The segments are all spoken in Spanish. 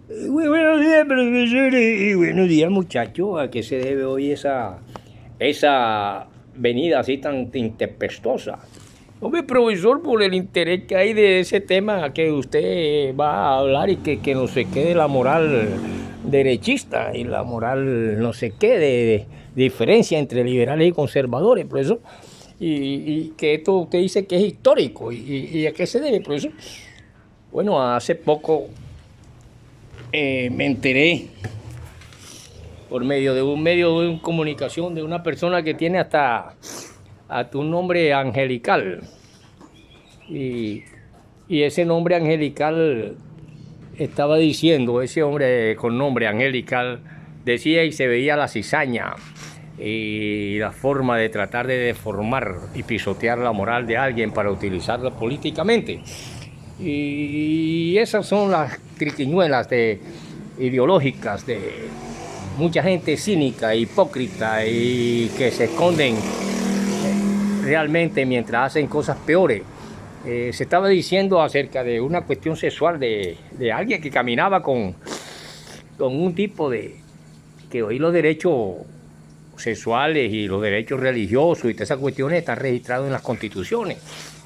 Muy buenos días, profesor, y buenos días, muchachos. ¿A qué se debe hoy esa venida así tan intempestuosa? Hombre, profesor, por el interés que hay de ese tema que usted va a hablar y que no se quede la moral derechista y la moral no sé qué de diferencia entre liberales y conservadores, profesor. Y que esto usted dice que es histórico. ¿Y a qué se debe, profesor? Bueno, hace poco me enteré por medio de comunicación de una persona que tiene hasta un nombre angelical. Y, y ese nombre angelical estaba diciendo, ese hombre con nombre angelical decía y se veía la cizaña y la forma de tratar de deformar y pisotear la moral de alguien para utilizarla políticamente. Y esas son las triquiñuelas ideológicas de mucha gente cínica, hipócrita y que se esconden realmente mientras hacen cosas peores. Se estaba diciendo acerca de una cuestión sexual de alguien que caminaba con un tipo que hoy los derechos sexuales y los derechos religiosos y todas esas cuestiones están registrados en las constituciones,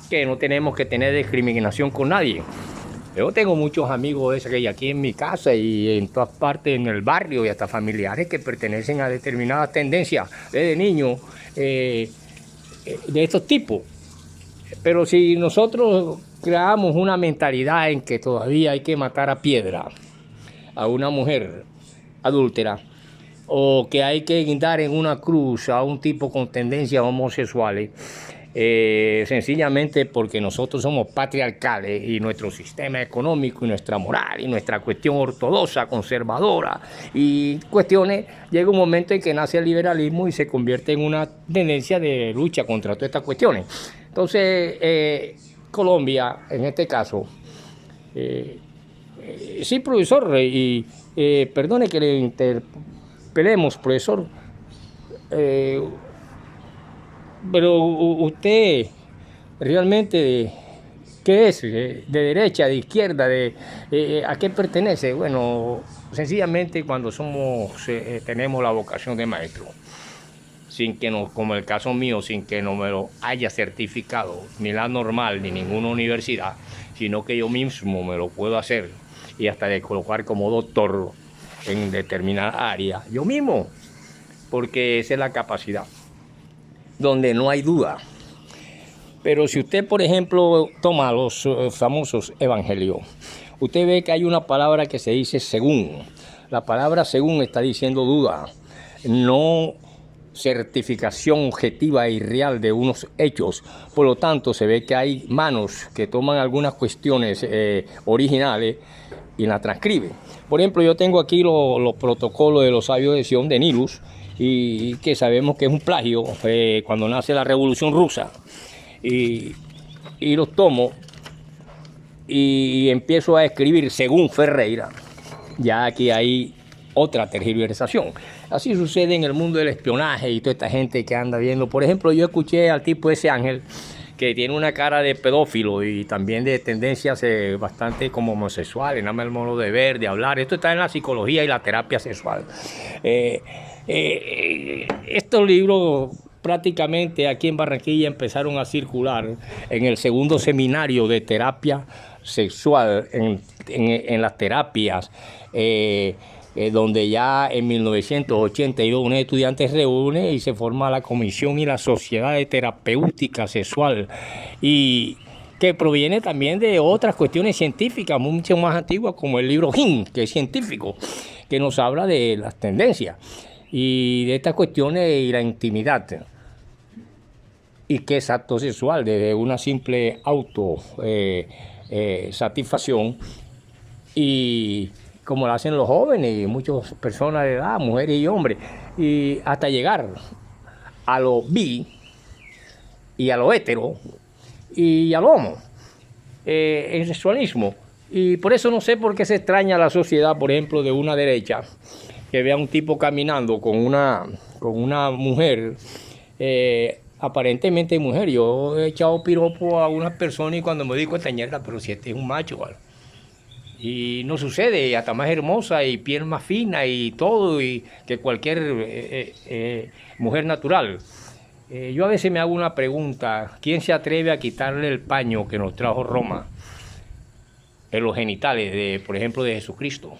que no tenemos que tener discriminación con nadie. Yo tengo muchos amigos que aquí en mi casa y en todas partes en el barrio y hasta familiares que pertenecen a determinadas tendencias desde niños de estos tipos. Pero si nosotros creamos una mentalidad en que todavía hay que matar a piedra a una mujer adúltera, o que hay que guindar en una cruz a un tipo con tendencias homosexuales, sencillamente porque nosotros somos patriarcales y nuestro sistema económico y nuestra moral y nuestra cuestión ortodoxa, conservadora y cuestiones, llega un momento en que nace el liberalismo y se convierte en una tendencia de lucha contra todas estas cuestiones. Entonces, Colombia, en este caso, sí, profesor, y perdone que le interpelemos, profesor, pero usted realmente, ¿qué es? ¿De derecha, de izquierda, a qué pertenece? Bueno, sencillamente cuando tenemos la vocación de maestro, sin que como el caso mío, sin que no me lo haya certificado ni la normal ni ninguna universidad, sino que yo mismo me lo puedo hacer y hasta de colocar como doctor en determinada área, yo mismo, porque esa es la capacidad, donde no hay duda. Pero si usted, por ejemplo, toma los famosos evangelios, usted ve que hay una palabra que se dice según. La palabra según está diciendo duda, no certificación objetiva y real de unos hechos. Por lo tanto, se ve que hay manos que toman algunas cuestiones originales y las transcriben. Por ejemplo, yo tengo aquí los protocolos de los sabios de Sion de Nilus, y que sabemos que es un plagio cuando nace la Revolución Rusa. Y los tomo y empiezo a escribir según Ferreira. Ya aquí hay otra tergiversación. Así sucede en el mundo del espionaje y toda esta gente que anda viendo. Por ejemplo, yo escuché al tipo ese Ángel que tiene una cara de pedófilo y también de tendencias bastante como homosexuales, nada más el modo de ver, de hablar. Esto está en la psicología y la terapia sexual. Estos libros prácticamente aquí en Barranquilla empezaron a circular en el segundo seminario de terapia sexual, en las terapias, donde ya en 1982 un estudiante se reúne y se forma la Comisión y la Sociedad de Terapéutica Sexual, y que proviene también de otras cuestiones científicas mucho más antiguas, como el libro Jin, que es científico, que nos habla de las tendencias y de estas cuestiones y la intimidad. Y que es acto sexual desde una simple satisfacción, y como lo hacen los jóvenes y muchas personas de edad, mujeres y hombres, y hasta llegar a lo bi y a lo hetero y al homo, el sexualismo. Y por eso no sé por qué se extraña la sociedad, por ejemplo, de una derecha, que vea a un tipo caminando con una mujer, aparentemente mujer. Yo he echado piropo a unas personas y cuando me di cuenta, mierda, pero si este es un macho, ¿vale? Y no sucede, hasta más hermosa y piel más fina y todo, y que cualquier mujer natural. Yo a veces me hago una pregunta: ¿quién se atreve a quitarle el paño que nos trajo Roma en los genitales, por ejemplo, de Jesucristo?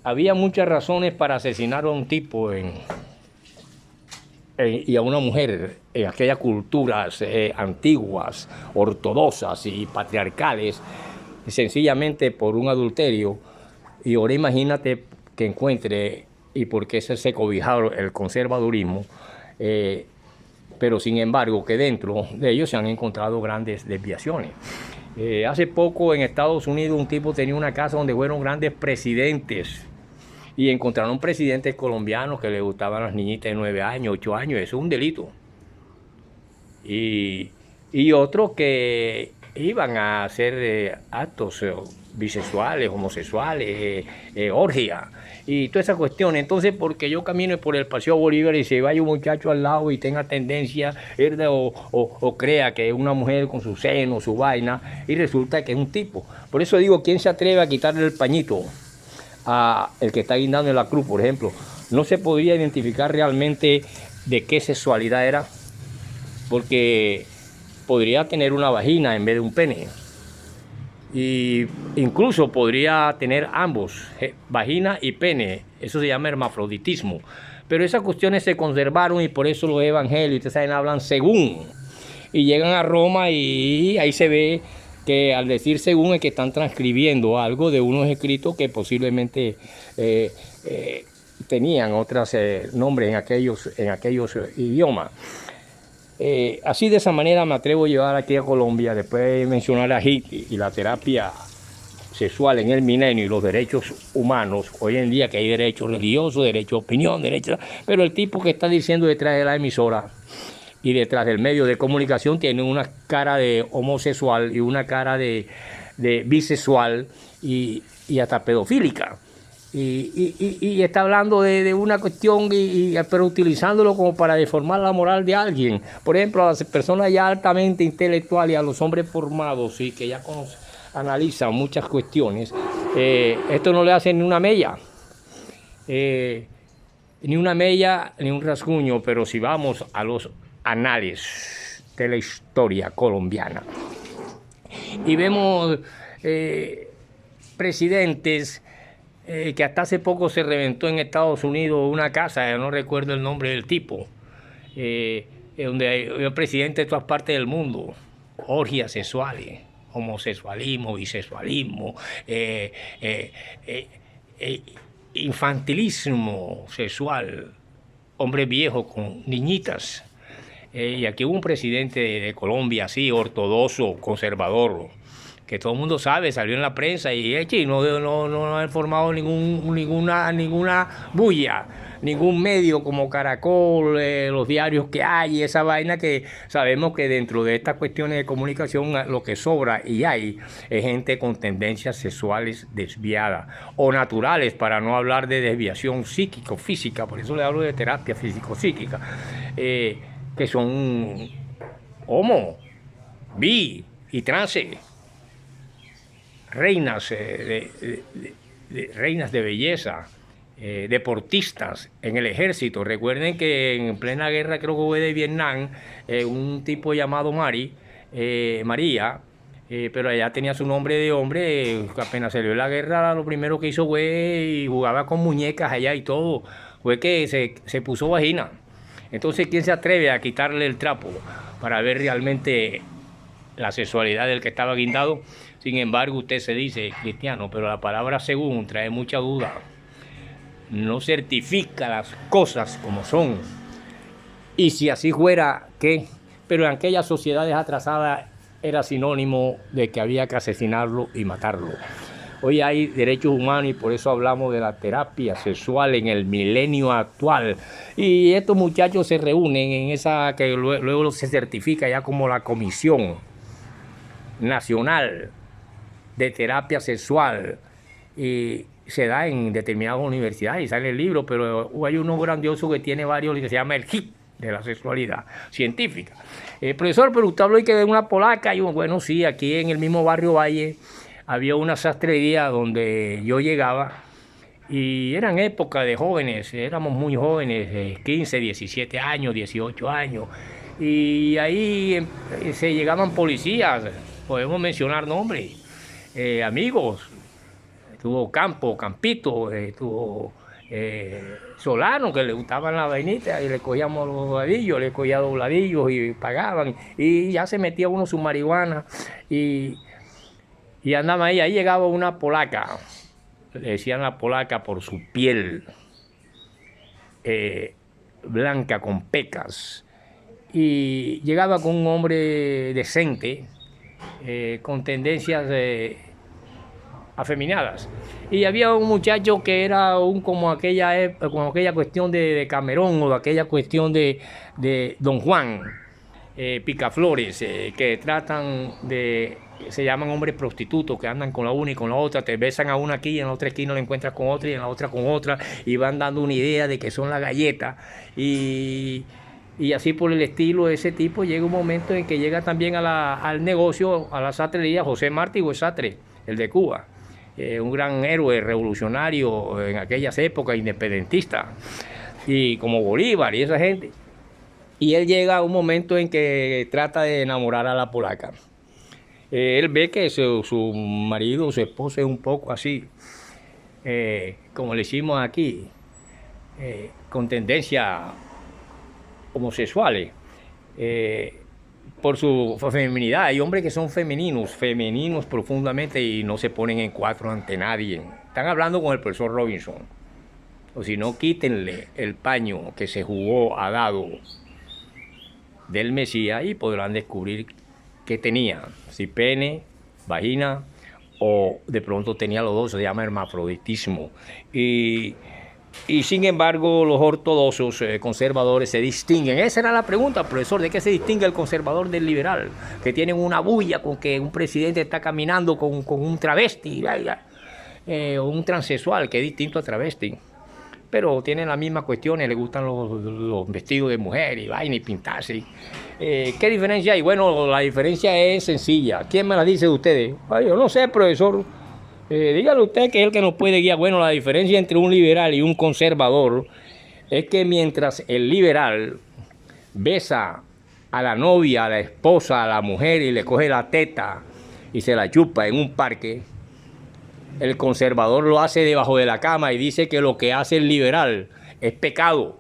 Había muchas razones para asesinar a un tipo y a una mujer en aquellas culturas antiguas, ortodoxas y patriarcales, sencillamente por un adulterio. Y ahora imagínate que encuentre, y por qué se cobijaron el conservadurismo, pero sin embargo que dentro de ellos se han encontrado grandes desviaciones. Hace poco en Estados Unidos un tipo tenía una casa donde fueron grandes presidentes, y encontraron presidentes colombianos que les gustaban las niñitas de 9 años, 8 años, eso es un delito. Y otros que iban a hacer actos bisexuales, homosexuales, orgias y toda esa cuestión. Entonces, porque yo camino por el Paseo Bolívar y se vaya un muchacho al lado y tenga tendencia o crea que es una mujer con su seno, su vaina, y resulta que es un tipo. Por eso digo, ¿quién se atreve a quitarle el pañito a el que está guindando en la cruz, por ejemplo? No se podría identificar realmente de qué sexualidad era, porque podría tener una vagina en vez de un pene, y incluso podría tener ambos, vagina y pene. Eso se llama hermafroditismo. Pero esas cuestiones se conservaron, y por eso los evangelios, ustedes saben, hablan según, y llegan a Roma y ahí se ve que al decir según es que están transcribiendo algo de unos escritos que posiblemente tenían otros nombres en aquellos idiomas. Así, de esa manera me atrevo a llevar aquí a Colombia, después de mencionar a Hitler y la terapia sexual en el milenio y los derechos humanos, hoy en día que hay derechos religiosos, derecho a opinión, pero el tipo que está diciendo detrás de la emisora y detrás del medio de comunicación tiene una cara de homosexual y una cara de bisexual y hasta pedofílica. Y está hablando de una cuestión, pero utilizándolo como para deformar la moral de alguien. Por ejemplo, a las personas ya altamente intelectuales, a los hombres formados y que ya analizan muchas cuestiones, esto no le hace ni una mella. Ni una mella, ni un rasguño. Pero si vamos a los anales de la historia colombiana y vemos presidentes que hasta hace poco se reventó en Estados Unidos una casa, no recuerdo el nombre del tipo, donde hay presidentes de todas partes del mundo, orgias sexuales, homosexualismo, bisexualismo, infantilismo sexual, hombres viejos con niñitas. Y aquí hubo un presidente de Colombia así, ortodoxo, conservador, que todo el mundo sabe, salió en la prensa y no ha formado ninguna bulla, ningún medio como Caracol, los diarios que hay, esa vaina, que sabemos que dentro de estas cuestiones de comunicación lo que sobra y hay es gente con tendencias sexuales desviadas o naturales, para no hablar de desviación psíquico-física. Por eso le hablo de terapia físico-psíquica, que son homo, bi y trance, reinas reinas de belleza, deportistas en el ejército. Recuerden que en plena guerra, creo que fue de Vietnam, un tipo llamado María, pero allá tenía su nombre de hombre, apenas salió de la guerra, lo primero que hizo fue, y jugaba con muñecas allá y todo, fue que se puso vagina. Entonces, ¿quién se atreve a quitarle el trapo para ver realmente la sexualidad del que estaba guindado? Sin embargo, usted se dice cristiano, pero la palabra según trae mucha duda. No certifica las cosas como son. Y si así fuera, ¿qué? Pero en aquellas sociedades atrasadas era sinónimo de que había que asesinarlo y matarlo. Hoy hay derechos humanos y por eso hablamos de la terapia sexual en el milenio actual. Y estos muchachos se reúnen en esa que luego se certifica ya como la Comisión Nacional de Terapia Sexual, y se da en determinadas universidades y sale el libro, pero hay uno grandioso que tiene varios, que se llama el HIT, de la sexualidad científica. Profesor, pero usted habló que de una polaca. Y bueno, sí, aquí en el mismo barrio Valle había una sastrería donde yo llegaba y eran épocas de jóvenes, éramos muy jóvenes, 15, 17 años, 18 años. Y ahí se llegaban policías, podemos mencionar nombres, amigos. Estuvo Campito, estuvo Solano, que le gustaban las vainitas y le cogíamos los dobladillos, le cogía dobladillos y pagaban. Y ya se metía uno su marihuana y andaba ahí. Ahí llegaba una polaca, le decían la polaca por su piel blanca con pecas. Y llegaba con un hombre decente, con tendencias afeminadas. Y había un muchacho que era como aquella cuestión de Camerón o de aquella cuestión de Don Juan, Picaflores, que tratan de, se llaman hombres prostitutos, que andan con la una y con la otra, te besan a una aquí y en la otra esquina lo encuentras con otra y en la otra con otra y van dando una idea de que son la galleta y así por el estilo de ese tipo. Llega un momento en que llega también al negocio, a la sastrería, José Martí Huesatre, el de Cuba. Un gran héroe revolucionario en aquellas épocas, independentista, y como Bolívar y esa gente. Y él llega a un momento en que trata de enamorar a la polaca. Él ve que su marido, su esposo es un poco así, como le decimos aquí, con tendencias homosexuales. Por su feminidad. Hay hombres que son femeninos profundamente y no se ponen en cuatro ante nadie. Están hablando con el profesor Robinson. O si no, quítenle el paño que se jugó a dado del Mesías y podrán descubrir qué tenía. Si pene, vagina o de pronto tenía los dos, se llama hermafroditismo. Y sin embargo, los ortodoxos conservadores se distinguen. Esa era la pregunta, profesor, ¿de qué se distingue el conservador del liberal? Que tienen una bulla con que un presidente está caminando con un travesti, o un transexual, que es distinto a travesti. Pero tienen las mismas cuestiones, les gustan los vestidos de mujer y vaina y pintarse. ¿Qué diferencia hay? Bueno, la diferencia es sencilla. ¿Quién me la dice de ustedes? Ay, yo no sé, profesor. Dígale usted que es el que nos puede guiar. Bueno, la diferencia entre un liberal y un conservador es que mientras el liberal besa a la novia, a la esposa, a la mujer y le coge la teta y se la chupa en un parque, el conservador lo hace debajo de la cama y dice que lo que hace el liberal es pecado.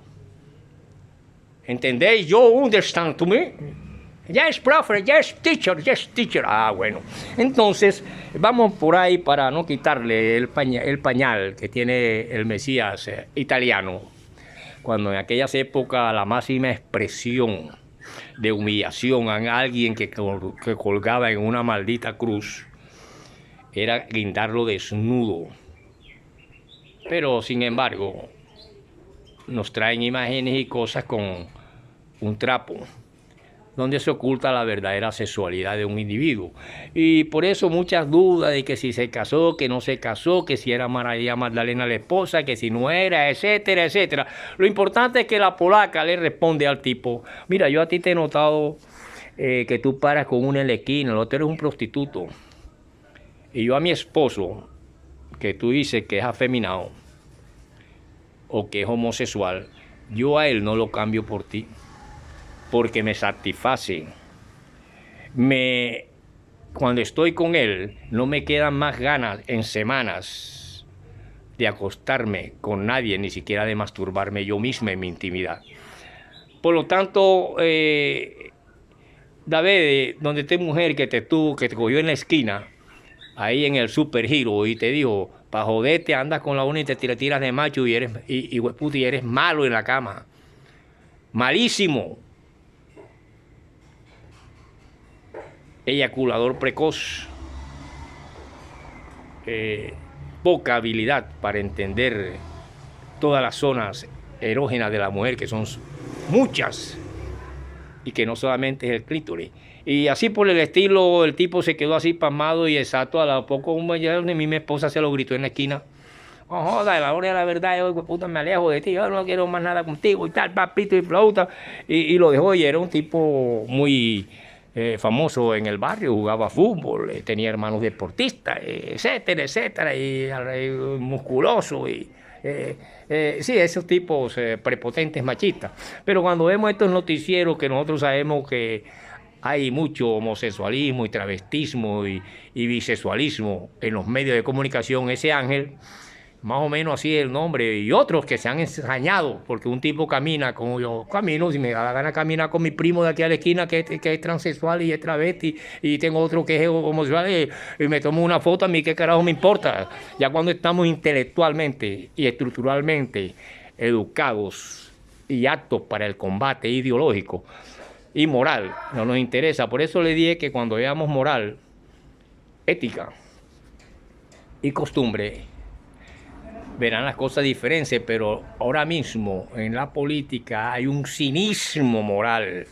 ¿Entendéis? You understand to me? Yes, profe, yes, teacher, yes, teacher. Ah, bueno. Entonces, vamos por ahí para no quitarle el pañal que tiene el Mesías italiano. Cuando en aquellas épocas la máxima expresión de humillación a alguien que colgaba en una maldita cruz era guindarlo desnudo. Pero, sin embargo, nos traen imágenes y cosas con un trapo donde se oculta la verdadera sexualidad de un individuo. Y por eso muchas dudas de que si se casó, que no se casó, que si era María Magdalena la esposa, que si no era, etcétera, etcétera. Lo importante es que la polaca le responde al tipo: mira, yo a ti te he notado que tú paras con una en la esquina, el otro eres un prostituto. Y yo a mi esposo, que tú dices que es afeminado o que es homosexual, yo a él no lo cambio por ti, porque me satisface. Cuando estoy con él, no me quedan más ganas en semanas de acostarme con nadie, ni siquiera de masturbarme yo mismo en mi intimidad. Por lo tanto, David, donde esta mujer que te cogió en la esquina, ahí en el Super Hero, y te dijo, para joderte andas con la una y te tiras de macho y eres malo en la cama. Malísimo. Eyaculador precoz, poca habilidad para entender todas las zonas erógenas de la mujer, que son muchas, y que no solamente es el clítoris. Y así por el estilo, el tipo se quedó así pasmado y exacto. A la poco, ya mi esposa se lo gritó en la esquina: no joda, a la hora de la verdad, yo, puta, me alejo de ti, yo no quiero más nada contigo y tal, papito y flauta. Y lo dejó y era un tipo muy famoso en el barrio, jugaba fútbol, tenía hermanos deportistas, etcétera, etcétera, y musculoso sí, esos tipos prepotentes machistas. Pero cuando vemos estos noticieros que nosotros sabemos que hay mucho homosexualismo y travestismo y bisexualismo en los medios de comunicación, ese Ángel, más o menos así es el nombre, y otros que se han ensañado, porque un tipo camina como yo camino, si me da la gana caminar con mi primo de aquí a la esquina que es transexual y es travesti, y tengo otro que es homosexual, y me tomo una foto, a mí qué carajo me importa. Ya cuando estamos intelectualmente y estructuralmente educados y aptos para el combate ideológico y moral, no nos interesa. Por eso le dije que cuando veamos moral, ética y costumbre, verán las cosas diferentes, pero ahora mismo en la política hay un cinismo moral,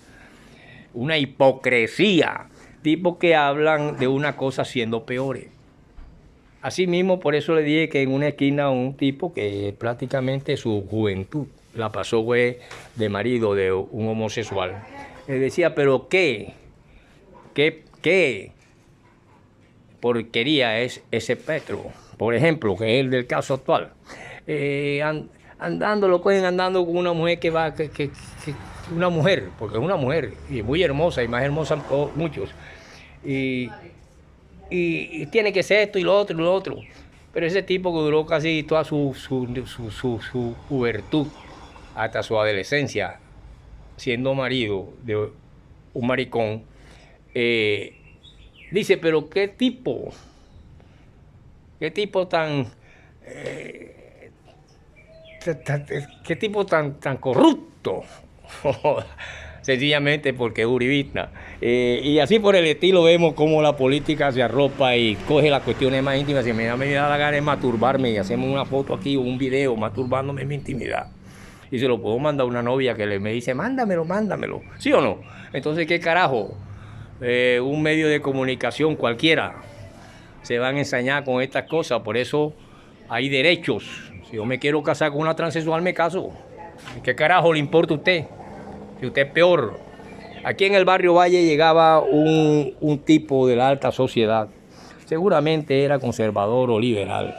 una hipocresía, tipos que hablan de una cosa siendo peores. Así mismo, por eso le dije que en una esquina un tipo que prácticamente su juventud la pasó de marido de un homosexual. Le decía, pero ¿qué porquería es ese Petro? Por ejemplo, que es el del caso actual. Lo cogen andando con una mujer que va, una mujer, porque es una mujer, y muy hermosa, y más hermosa muchos. Y tiene que ser esto y lo otro y lo otro. Pero ese tipo que duró casi toda su juventud, hasta su adolescencia, siendo marido de un maricón, dice, pero qué tipo tan, qué tipo tan corrupto. Sencillamente porque es uribista. Y así por el estilo vemos cómo la política se arropa y coge las cuestiones más íntimas. Si me da la gana de masturbarme y hacemos una foto aquí o un video masturbándome en mi intimidad, y se lo puedo mandar a una novia que me dice, mándamelo, ¿sí o no? Entonces, ¿qué carajo? Un medio de comunicación cualquiera se van a ensañar con estas cosas. Por eso hay derechos. Si yo me quiero casar con una transexual, me caso. ¿Qué carajo le importa a usted? Si usted es peor. Aquí en el barrio Valle llegaba un tipo de la alta sociedad. Seguramente era conservador o liberal.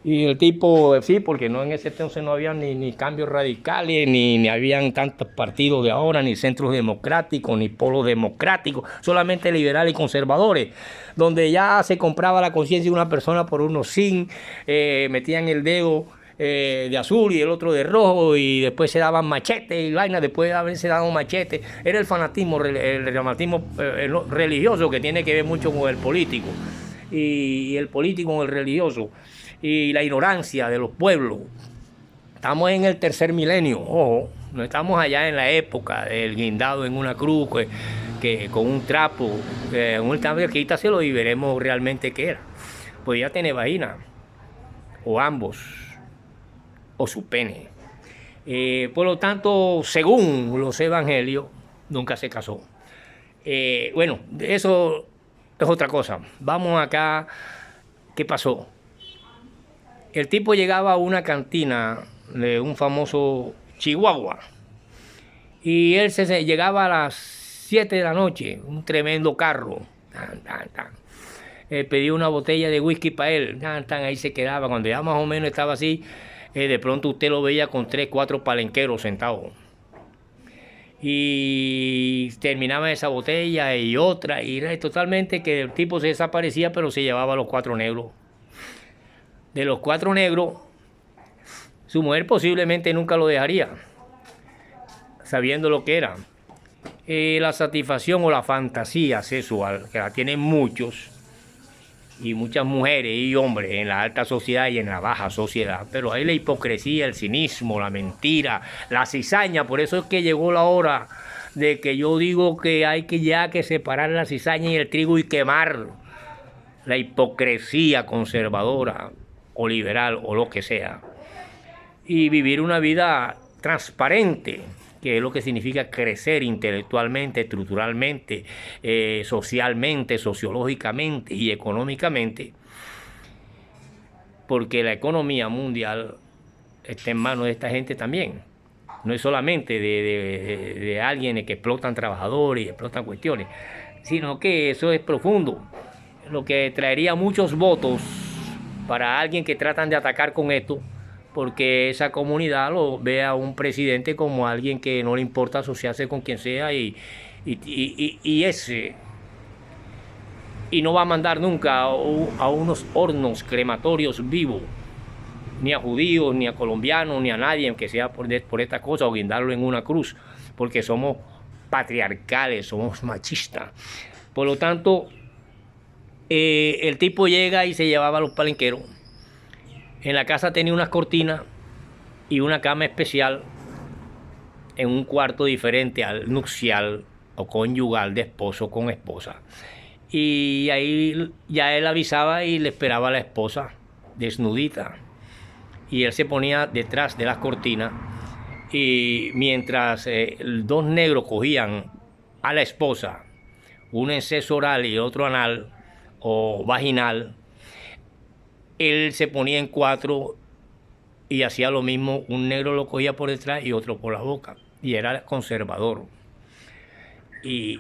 Y el tipo, sí, porque no en ese entonces no había ni cambios radicales, ni habían tantos partidos de ahora, ni centros democráticos, ni polos democráticos, solamente liberales y conservadores, donde ya se compraba la conciencia de una persona por unos zinc, metían el dedo de azul y el otro de rojo, y después se daban machetes y vainas, después de haberse dado machetes. Era el fanatismo religioso, que tiene que ver mucho con el político, y el político con el religioso, y la ignorancia de los pueblos. Estamos en el tercer milenio, ojo, no estamos allá en la época del guindado en una cruz, que con un trapo, quítaselo y veremos realmente qué era. Podía tener vagina, o ambos, o su pene. Por lo tanto, según los evangelios, nunca se casó. Bueno, eso es otra cosa. Vamos acá, ¿qué pasó? El tipo llegaba a una cantina de un famoso Chihuahua, y él llegaba a las 7 de la noche, un tremendo carro, pedía una botella de whisky para él, ahí se quedaba. Cuando ya más o menos estaba así, de pronto usted lo veía con 3, 4 palenqueros sentados, y terminaba esa botella y otra, y era totalmente que el tipo se desaparecía, pero se llevaba a los 4 negros. De los 4 negros, su mujer posiblemente nunca lo dejaría, sabiendo lo que era. La satisfacción o la fantasía sexual, que la tienen muchos, y muchas mujeres y hombres en la alta sociedad y en la baja sociedad. Pero hay la hipocresía, el cinismo, la mentira, la cizaña. Por eso es que llegó la hora de que yo digo que hay que separar la cizaña y el trigo y quemar la hipocresía conservadora o liberal o lo que sea, y vivir una vida transparente, que es lo que significa crecer intelectualmente, estructuralmente, socialmente, sociológicamente y económicamente, porque la economía mundial está en manos de esta gente también. No es solamente de alguien que explotan trabajadores y explotan cuestiones, sino que eso es profundo, lo que traería muchos votos para alguien que tratan de atacar con esto, porque esa comunidad lo ve a un presidente como alguien que no le importa asociarse con quien sea y no va a mandar nunca a unos hornos crematorios vivos, ni a judíos, ni a colombianos, ni a nadie, aunque sea por esta cosa, o guindarlo en una cruz, porque somos patriarcales, somos machistas. Por lo tanto, el tipo llega y se llevaba a los palenqueros. En la casa tenía unas cortinas y una cama especial en un cuarto diferente al nupcial o conyugal de esposo con esposa. Y ahí ya él avisaba y le esperaba a la esposa desnudita. Y él se ponía detrás de las cortinas y mientras dos negros cogían a la esposa, uno en sexo oral y otro anal o vaginal, él se ponía en cuatro y hacía lo mismo, un negro lo cogía por detrás y otro por la boca, y era conservador. Y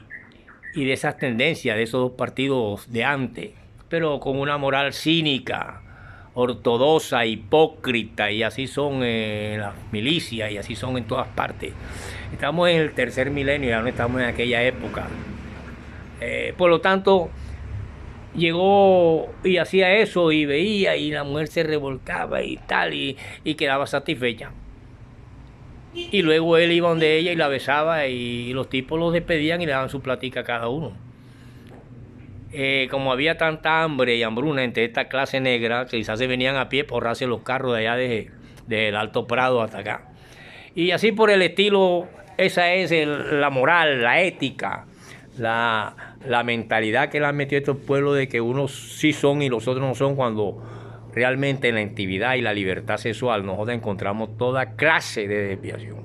de esas tendencias de esos dos partidos de antes, pero con una moral cínica, ortodoxa, hipócrita, y así son las milicias y así son en todas partes. Estamos en el tercer milenio, ya no estamos en aquella época. Por lo tanto, llegó y hacía eso y veía y la mujer se revolcaba y tal y quedaba satisfecha. Y luego él iba donde ella y la besaba y los tipos los despedían y le daban su platica a cada uno. Como había tanta hambre y hambruna entre esta clase negra, que quizás se venían a pie por ahorrarse los carros de allá del Alto Prado hasta acá. Y así por el estilo, esa es la moral, la ética, la mentalidad que le han metido estos pueblos de que unos sí son y los otros no son, cuando realmente en la intimidad y la libertad sexual nosotros encontramos toda clase de desviación.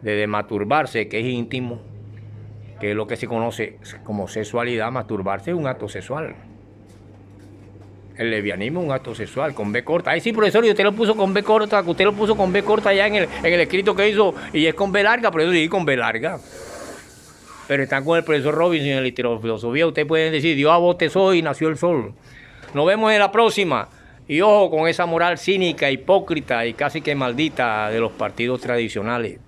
Desde masturbarse, que es íntimo, que es lo que se conoce como sexualidad. Masturbarse es un acto sexual. El lesbianismo es un acto sexual, con B corta. Ay, sí, profesor, y usted lo puso con B corta, que usted lo puso con B corta allá en el escrito que hizo, y es con B larga, pero yo dije con B larga. Pero están con el profesor Robinson en la filosofía. Ustedes pueden decir, Dios abotezó y nació el sol. Nos vemos en la próxima. Y ojo con esa moral cínica, hipócrita y casi que maldita de los partidos tradicionales.